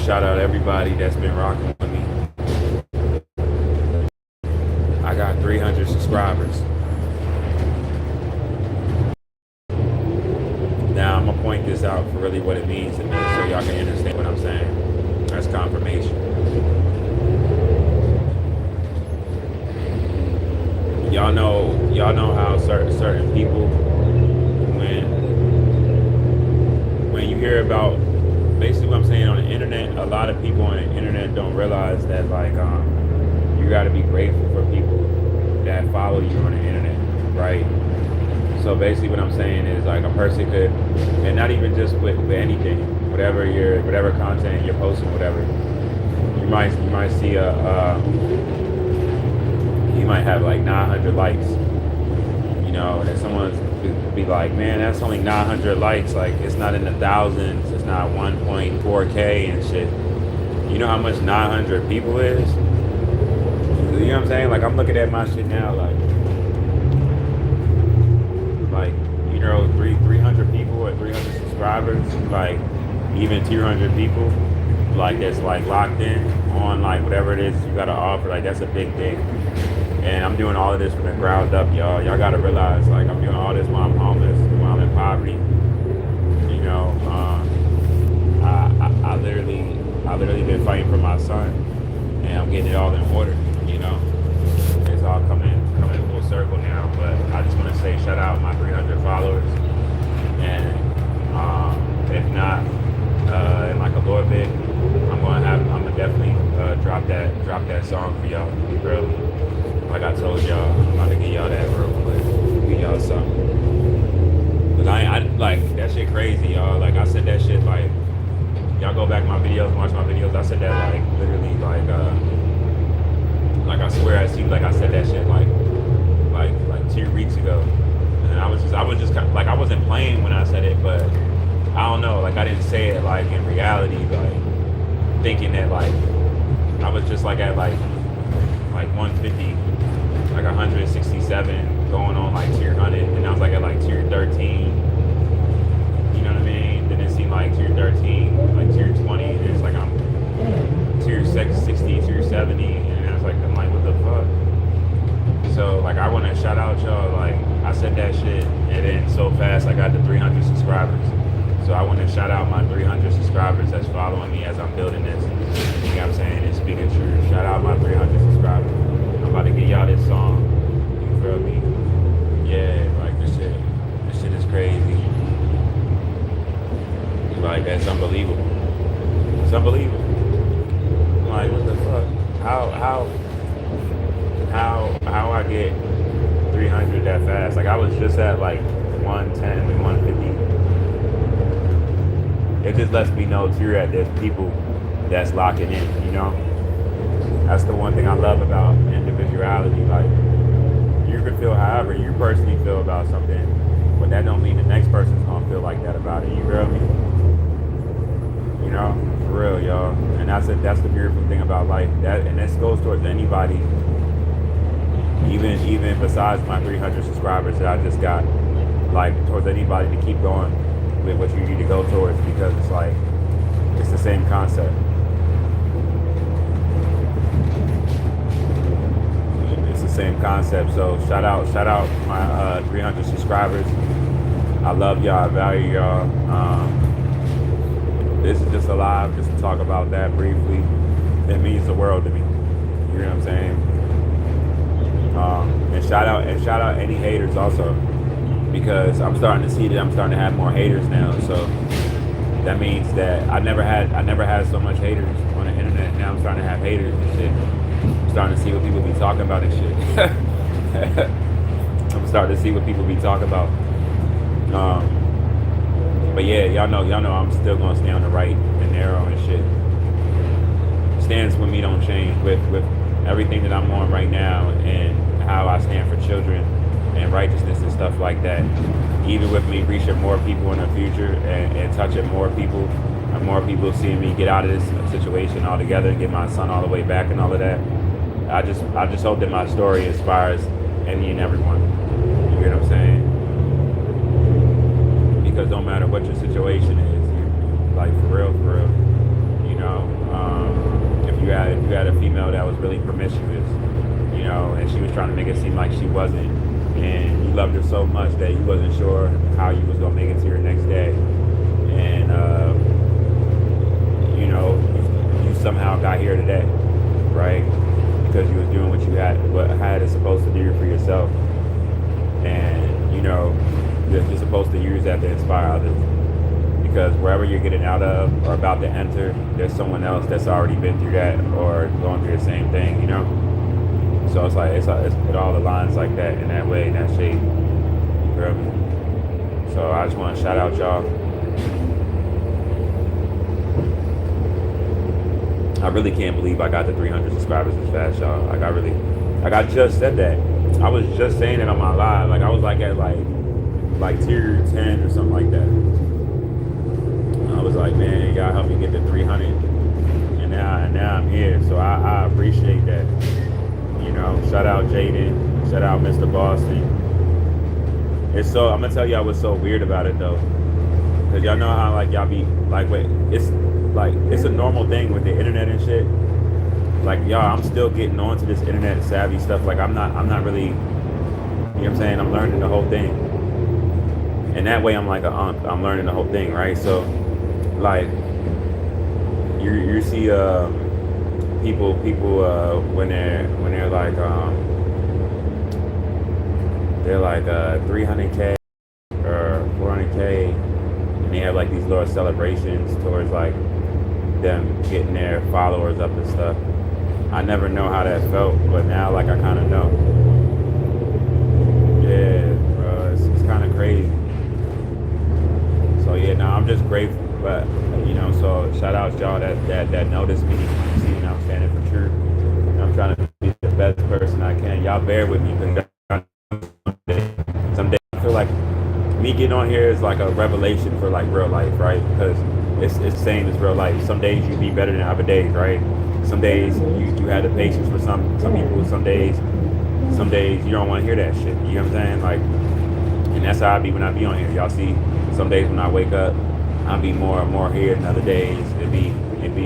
shout out everybody that's been rocking with me. I got 300 subscribers. Now I'm gonna point this out for really what it means to me, so y'all can understand what I'm saying. That's confirmation. Y'all know how certain people, when you hear about basically what I'm saying on the internet, a lot of people on the internet don't realize that like you got to be grateful for people that follow you on the internet, right? So basically what I'm saying is like a person could, and not even just with anything, whatever content you're posting, whatever, you might see you might have like 900 likes, you know, and then someone be like, man, that's only 900 likes, like it's not in the thousands, it's not 1.4K and shit. You know how much 900 people is? You know what I'm saying? Like I'm looking at my shit now, like you know, 300 people or 300 subscribers, like even 200 people, like that's like locked in on like whatever it is you gotta offer. Like that's a big thing. And I'm doing all of this from the ground up, y'all. Y'all gotta realize, like, I'm doing all this while I'm homeless, while I'm in poverty. You know, I literally been fighting for my son, and I'm getting it all in order. You know, it's all coming full circle now. But I just want to say, shout out my 300 followers, and if not, in like a little bit, I'm gonna definitely drop that song for y'all. Really. Like I told y'all, I'm about to get y'all that real quick. Get y'all something. Cause I like that shit crazy, y'all. Like I said that shit like y'all go back my videos, watch my videos. I said that like literally like I swear it seems like I said that shit like 2 weeks ago. And I was just kind of, like I wasn't playing when I said it, but I don't know, like I didn't say it like in reality, like thinking that like I was just like at like 150, like 167, going on like tier 100, and I was like at like tier 13. You know what I mean? Then it seemed like tier 13, like tier 20. And it's like I'm tier 60, tier 70, and I was like, I'm like, what the fuck? So like I want to shout out y'all. Like I said that shit, and then so fast I got to 300 subscribers. So I want to shout out my 300 subscribers that's following me as I'm building this. You know what I'm saying? It's speaking true. Shout out my 300 subscribers. I'm about to get y'all this song. You feel me? Yeah, like this shit is crazy. Like that's unbelievable. It's unbelievable. Like what the fuck? How I get 300 that fast? Like I was just at like 110, 150. It just lets me know too that there's people that's locking in, you know? That's the one thing I love about individuality. Like, you can feel however you personally feel about something, but that don't mean the next person's gonna feel like that about it, you feel me? You know? For real, y'all. And that's the beautiful thing about life. And this goes towards anybody, even besides my 300 subscribers that I just got, like, towards anybody to keep going with what you need to go towards, because it's like it's the same concept. It's the same concept. So shout out my 300 subscribers. I love y'all. I value y'all. This is just a live, just to talk about that briefly. It means the world to me. You know what I'm saying? And shout out any haters also, because I'm starting to see that I'm starting to have more haters now. So that means that I never had so much haters on the internet. Now I'm starting to have haters and shit. I'm starting to see what people be talking about and shit. I'm starting to see what people be talking about. But yeah, y'all know I'm still gonna stay on the right and narrow and shit. Stands with me don't change with everything that I'm on right now, and how I stand for children and righteousness and stuff like that. Even with me reaching more people in the future and touching more people, and more people seeing me get out of this situation altogether and get my son all the way back and all of that. I just hope that my story inspires any and everyone. You get what I'm saying? Because no matter what your situation is, like for real, you know, like she wasn't, and you loved her so much that you wasn't sure how you was gonna make it to your next day, and you know, you somehow got here today, right? Because you was doing what had is supposed to do for yourself, and you know, you're supposed to use that to inspire others. Because wherever you're getting out of or about to enter, there's someone else that's already been through that or going through the same thing, you know. So it's like it all aligns like that in that way, in that shape. You feel me? So I just want to shout out y'all. I really can't believe I got the 300 subscribers this fast, y'all. Like I just said that. I was just saying it on my live. Like I was like at like tier 10 or something like that. I was like, man, y'all help me get to 300, and now I'm here. So I appreciate that. You know, shout out Jaden, shout out Mr. Boston. I'm gonna tell y'all what's so weird about it though, because y'all know how like y'all be like, wait, it's a normal thing with the internet and shit. Like y'all, I'm still getting onto this internet savvy stuff. Like I'm not really, you know what I'm saying? I'm learning the whole thing, and that way I'm like I'm learning the whole thing, right? So. Like you see people when they're like 300K or 400K, and they have like these little celebrations towards like them getting their followers up and stuff. I never know how that felt, but now like I kind of know. Yeah, bro, it's kind of crazy. So yeah, no, I'm just grateful. But you know, so shout out y'all that noticed me. See, I'm standing for truth. I'm trying to be the best person I can. Y'all bear with me because someday I feel like me getting on here is like a revelation for like real life, right? Because it's the same as real life. Some days you be better than other days, right? Some days you have the patience for some people. Some days you don't want to hear that shit. You know what I'm saying? Like, and that's how I be when I be on here. Y'all see, some days when I wake up, I'll be more and more here, and other days it'd be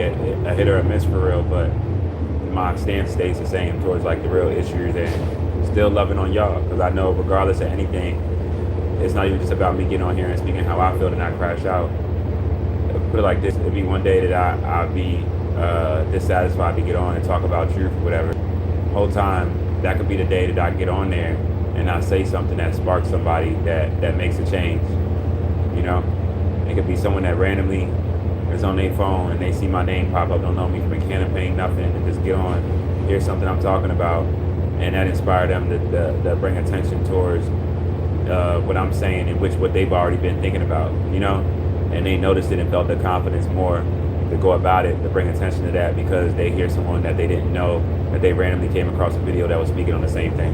a hit or a miss for real, but my stance stays the same towards like the real issues, and still loving on y'all, because I know regardless of anything, it's not even just about me getting on here and speaking how I feel and not crash out. Put it like this, it'd be one day that I'll be dissatisfied to get on and talk about truth or whatever. Whole time, that could be the day that I get on there and I say something that sparks somebody that makes a change, you know? It could be someone that randomly is on their phone and they see my name pop up, don't know me from a can of paint, nothing, and just get on, hear something I'm talking about, and that inspire them to bring attention towards what I'm saying, and what they've already been thinking about, you know? And they noticed it and felt the confidence more to go about it, to bring attention to that, because they hear someone that they didn't know, that they randomly came across a video that was speaking on the same thing,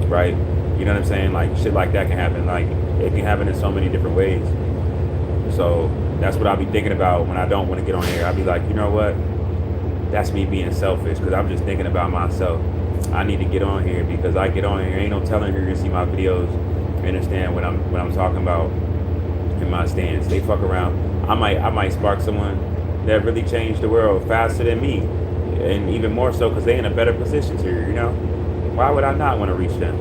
right? You know what I'm saying? Like, shit like that can happen. Like, it can happen in so many different ways. So that's what I'll be thinking about when I don't want to get on here. I'll be like, you know what? That's me being selfish, because I'm just thinking about myself. I need to get on here, because I get on here, ain't no telling who you're gonna see my videos, understand what I'm talking about in my stance. They fuck around. I might spark someone that really changed the world faster than me, and even more so because they're in a better position here, you know? Why would I not want to reach them?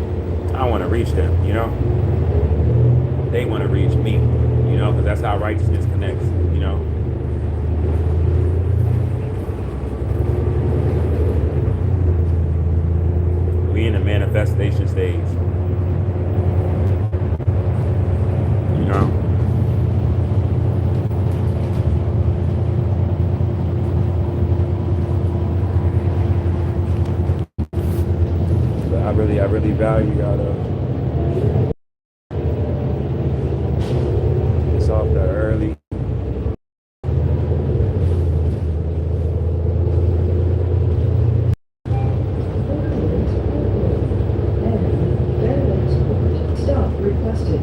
I want to reach them, you know? They want to reach me, you know, because that's how righteousness connects, you know? We in the manifestation stage, you know? I really value y'all though. It's off the early. Stop requested.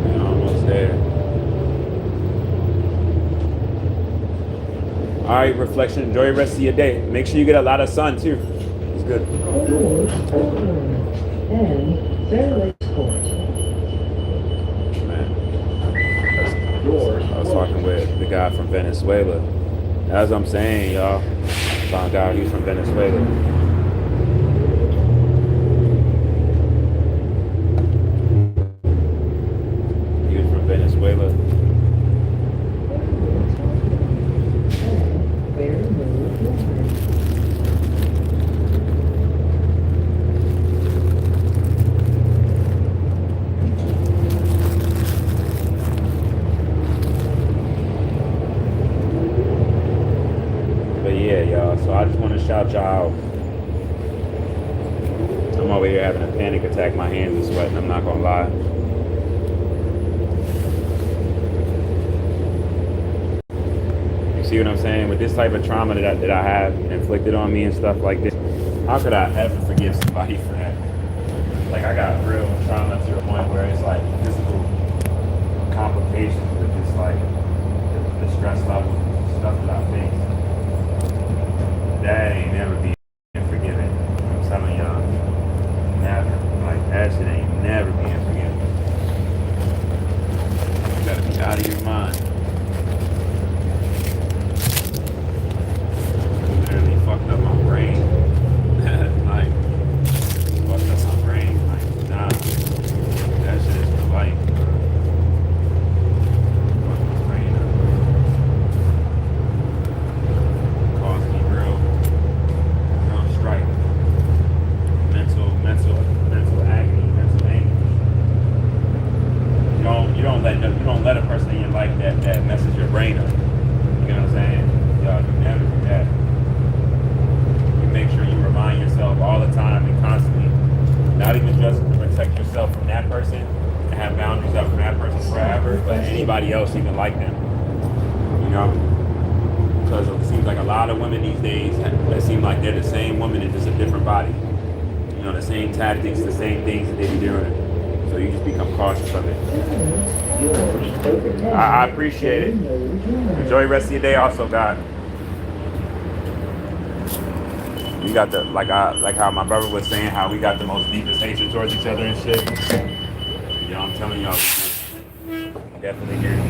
We're almost there. All right, reflection. Enjoy the rest of your day. Make sure you get a lot of sun too. It's good. And fairly sport. Man. guy from Venezuela. As I'm saying, y'all, found out he's from Venezuela. He was from Venezuela. But yeah, y'all. So I just want to shout y'all out. I'm over here having a panic attack. My hands are sweating. I'm not gonna lie. You see what I'm saying? With this type of trauma that I have inflicted on me and stuff like this, how could I ever forgive somebody for that? Like I got real trauma to the point where it's like physical complications with just like the stress level stuff that I face. That ain't never be forgiven. I'm telling y'all, never. Like that shit ain't never being forgiven. You gotta be out of your mind. Literally fucked up my brain. Like fucked up my brain. Like nah, that shit is for life. Fucked my brain up. Caused me real strike. Mental agony, mental anguish. You don't let a person in your life that messes your brain up. You know what I'm saying? Y'all do never do that. You make sure you remind yourself all the time and constantly, not even just to protect yourself from that person and have boundaries up from that person forever, but anybody else even like them. You know? Because it seems like a lot of women these days that seem like they're the same woman in just a different body. You know, the same tactics, the same things that they be doing. So you just become cautious of it. I appreciate it. Enjoy the rest of your day also, God. You got the like how my brother was saying how we got the most deepest hatred towards each other and shit. You know, I'm telling y'all, definitely here.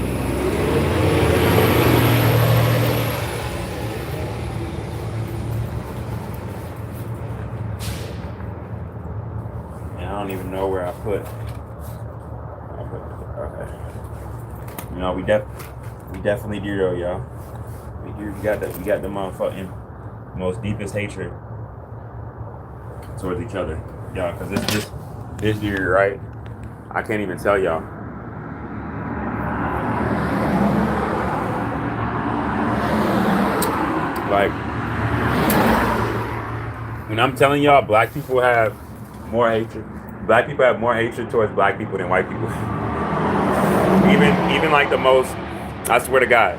I don't even know where I put. Okay. You know, we definitely do though, y'all. We got the motherfucking most deepest hatred towards each other, y'all. Cause this year, right? I can't even tell y'all. Like, when I'm telling y'all, black people have more hatred. Black people have more hatred towards black people than white people. even like the most, I swear to God.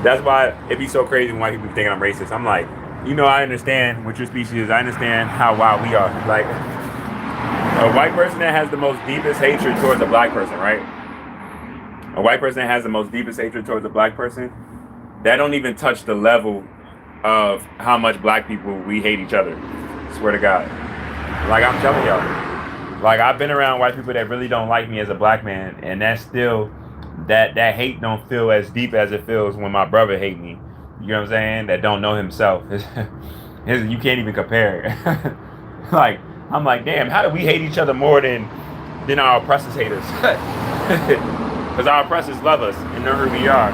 That's why it'd be so crazy when white people think I'm racist. I'm like, you know, I understand what your species is. I understand how wild we are. Like, a white person that has the most deepest hatred towards a black person, right? A white person that has the most deepest hatred towards a black person, that don't even touch the level of how much black people we hate each other. Swear to God. Like I'm telling y'all. Like I've been around white people that really don't like me as a black man, and that's still that hate don't feel as deep as it feels when my brother hate me. You know what I'm saying? That don't know himself. You can't even compare. Like I'm like, damn, how do we hate each other more than our oppressors hate us? Because our oppressors love us and know who we are.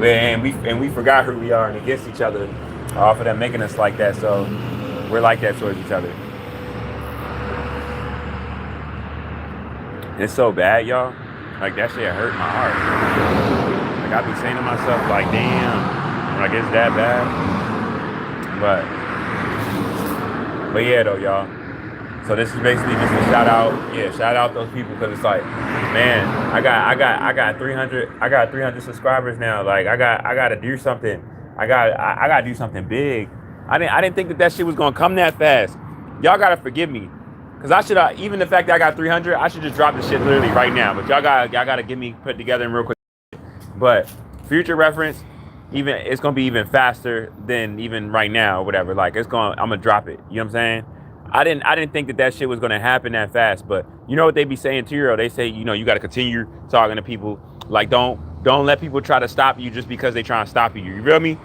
And we forgot who we are and against each other off of them making us like that. So we're like that towards each other. It's so bad, y'all. Like that shit hurt my heart. Like I be saying to myself, like, damn, like it's that bad. But yeah, though, y'all. So this is basically just a shout out. Yeah, shout out those people because it's like, man, I got 300 subscribers now. Like I got to do something. I got to do something big. I didn't think that shit was gonna come that fast. Y'all gotta forgive me, cause I should even the fact that I got 300, I should just drop this shit literally right now. But y'all gotta get me put together in real quick. But future reference, it's gonna be even faster than even right now or whatever. Like I'm gonna drop it. You know what I'm saying? I didn't think that shit was gonna happen that fast. But you know what they be saying to you? They say, you know, you gotta continue talking to people. Like don't Don't let people try to stop you just because they trying to stop you. You feel me?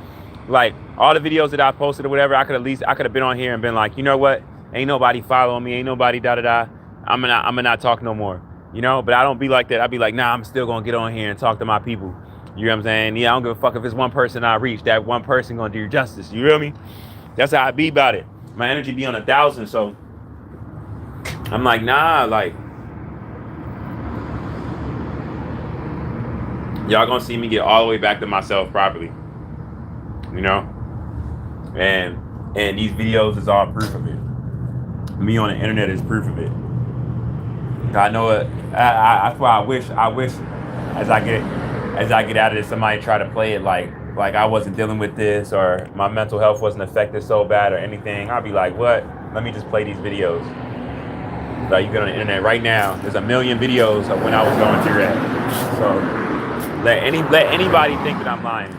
Like all the videos that I posted or whatever, I could have been on here and been like, you know what? Ain't nobody following me. Ain't nobody da da da. I'm gonna not talk no more. You know, but I don't be like that. I be like, nah, I'm still gonna get on here and talk to my people. You know what I'm saying? Yeah, I don't give a fuck if it's one person I reach. That one person gonna do you justice. You feel me? That's how I be about it. My energy be on 1,000. So I'm like, nah, like y'all gonna see me get all the way back to myself properly. You know? And these videos is all proof of it. Me on the internet is proof of it. I know it. That's why I wish as I get out of this, somebody try to play it like I wasn't dealing with this or my mental health wasn't affected so bad or anything. I'll be like, what? Let me just play these videos. Like you get on the internet right now, there's a million videos of when I was going through that. So let anybody think that I'm lying.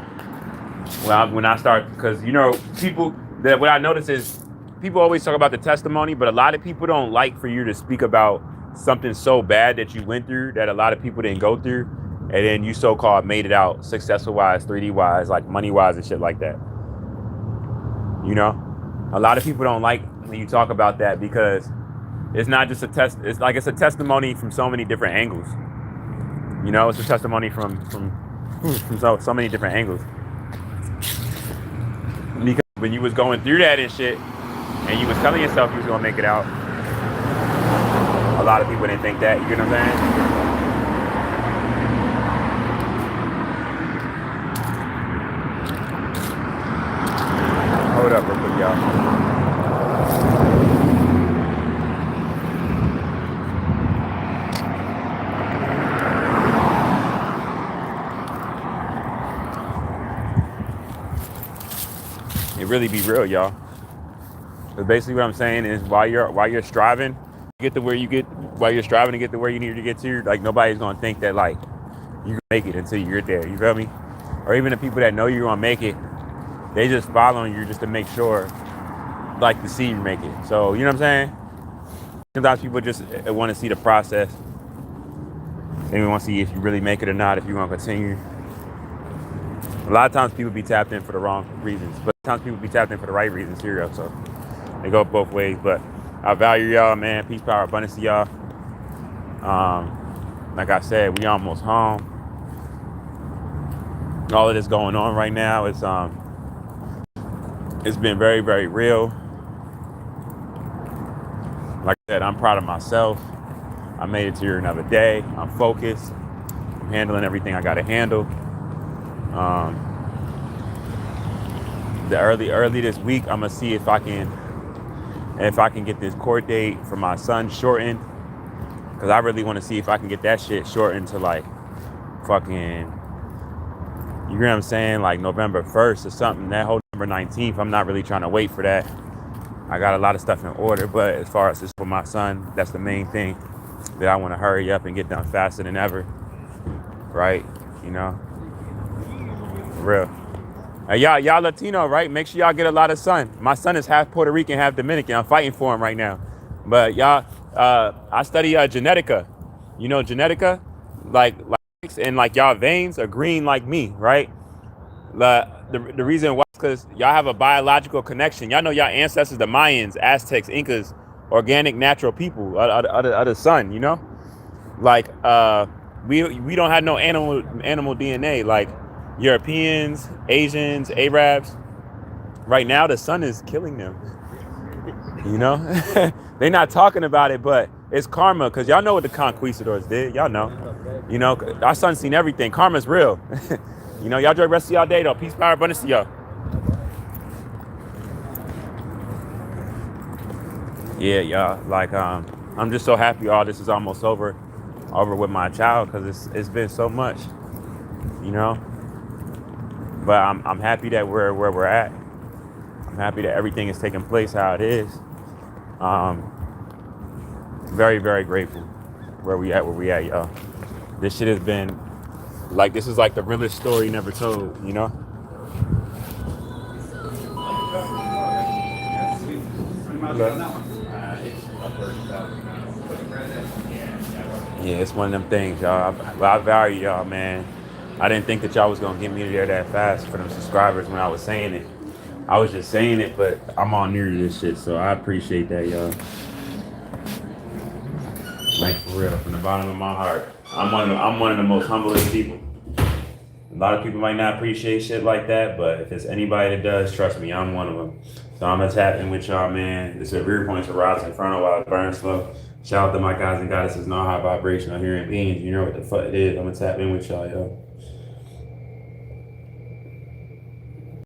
When I start, because you know, what I notice is people always talk about the testimony, but a lot of people don't like for you to speak about something so bad that you went through that a lot of people didn't go through, and then you so-called made it out successful wise, 3D wise, like money wise and shit like that. You know, a lot of people don't like when you talk about that because it's not just a test. It's like it's a testimony from so many different angles. You know, it's a testimony from so many different angles. Because when you was going through that and shit, and you was telling yourself you was gonna make it out, a lot of people didn't think that. You know what I'm saying? Hold up real quick, y'all. It really be real, y'all. But basically what I'm saying is while you're striving, get to where you get, while you're striving to get to where you need to get to, like nobody's gonna think that like you can make it until you're there. You feel me? Or even the people that know you're gonna make it, they just following you just to make sure, like to see you make it. So you know what I'm saying? Sometimes people just want to see the process. They want to see if you really make it or not, if you're gonna continue. A lot of times people be tapped in for the wrong reasons, but sometimes people be tapped in for the right reasons here. So they go both ways. But I value y'all, man. Peace, power, abundance to y'all. Like I said, we almost home. All of this going on right now is it's been very, very real. Like I said, I'm proud of myself. I made it to here another day. I'm focused. I'm handling everything I gotta handle. The early this week, I'm gonna see if I can get this court date for my son shortened, because I really want to see if I can get that shit shortened to like fucking, you know what I'm saying, like November 1st or something. That whole November 19th, I'm not really trying to wait for that. I got a lot of stuff in order, but as far as this for my son, that's the main thing that I want to hurry up and get done faster than ever, right? You know, for real. Y'all Latino, right? Make sure y'all get a lot of sun. My son is half Puerto Rican, half Dominican. I'm fighting for him right now. But y'all, I study genetica. You know genetica? Like and like y'all veins are green like me, right? The reason why is because y'all have a biological connection. Y'all know y'all ancestors, the Mayans, Aztecs, Incas, organic, natural people of the sun, you know? Like, we don't have no animal DNA. Like, Europeans, Asians, Arabs, right now the sun is killing them. You know, they're not talking about it, but it's karma, because y'all know what the conquistadors did. Y'all know, you know, our son's seen everything. Karma's real. You know, y'all enjoy the rest of y'all day though. Peace, power, abundance to y'all. Yeah, y'all. Like, I'm just so happy all this is almost over with my child, because it's been so much, you know. But I'm happy that we're where we're at. I'm happy that everything is taking place how it is. Very, very grateful where we at, y'all. This shit has been like, this is like the realest story never told, you know? Yeah, it's one of them things, y'all. I value y'all, man. I didn't think that y'all was gonna get me there that fast for them subscribers when I was saying it. I was just saying it, but I'm all new to this shit, so I appreciate that, y'all. Like for real, from the bottom of my heart. I'm one of the most humblest people. A lot of people might not appreciate shit like that, but if it's anybody that does, trust me, I'm one of them. So I'm gonna tap in with y'all, man. It's a rear point to RoBs Inferno while it burns slow. Shout out to my guys and goddesses, know high vibrational hearing beings. You know what the fuck it is. I'm gonna tap in with y'all, yo.